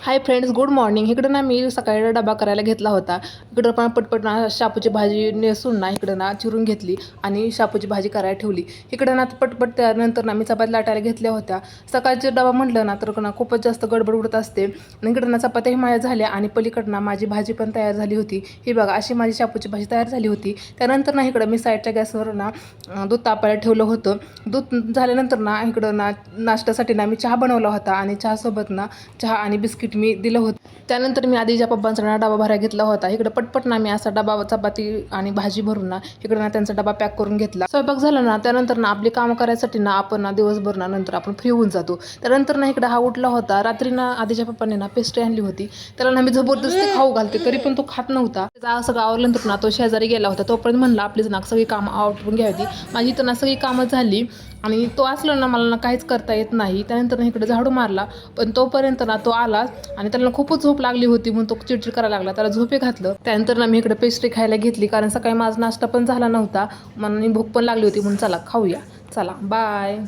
Hi friends, good morning. इकडं ना मी सकाळी डबा करायला घेतला होता. इकडं पण पटपट ना शापूची भाजी नेसून ना इकडं ना चिरून घेतली आणि शापूची भाजी करायला ठेवली. इकडं ना पटपट त्यानंतर ना मी चपात्या लाटायला घेतल्या होत्या. सकाळचे डबा म्हटलं ना तर ना खूपच जास्त गडबड उडत असते. आणि इकडं ना चपात्याही माझ्या झाल्या आणि पलीकडं ना माझी भाजी पण तयार झाली होती. ही बघा, अशी माझी शापूची भाजी तयार झाली होती. त्यानंतर ना इकडं मी साईडच्या गॅसवर ना दूध तापायला ठेवलं होतं. दूध झाल्यानंतर ना इकडं ना नाश्त्यासाठी ना मी चहा बनवला होता आणि चहासोबत ना चहा आणि बिस्किट मी दिलं होतं. त्यानंतर मी आधीच्या पप्पांचा डबा भरायला घेतला होता. इकडे पटपट ना मी असा डबा चपाती आणि भाजी भरून ना इकडे ना त्यांचा डबा पॅक करून घेतला. स्वयंपाक झाला ना त्यानंतर ना आपली कामं करायसाठी ना आपण ना दिवसभर ना नंतर आपण फ्री होऊन जातो. त्यानंतर ना इकडे हा उठला होता. रात्री ना आधीच्या पप्पांनी ना पेस्ट्री आणली होती. त्याला ना मी जबरदस्ती खाऊ घालते तरी पण तो खात नव्हता. त्याचा सगळं आवरल्यानंतर ना तो शेजारी गेला होता. तोपर्यंत म्हणला आपलीच ना सगळी कामं आवरून घ्यावी. माझी इथं ना सगळी कामं झाली आणि तो असला ना मला ना काहीच करता येत नाही. त्यानंतर ना इकडे झाडू मारला, पण तोपर्यंत ना तो आला आणि त्याला खूपच झोप लागली होती म्हणून तो चिडचिड करायला लागला. त्याला झोपे घातलं. त्यानंतर ना मी इकडे पेस्ट्री खायला घेतली, कारण सकाळी माझा नाश्ता पण झाला नव्हता. मला भूक पण लागली होती म्हणून चला खाऊया. चला बाय.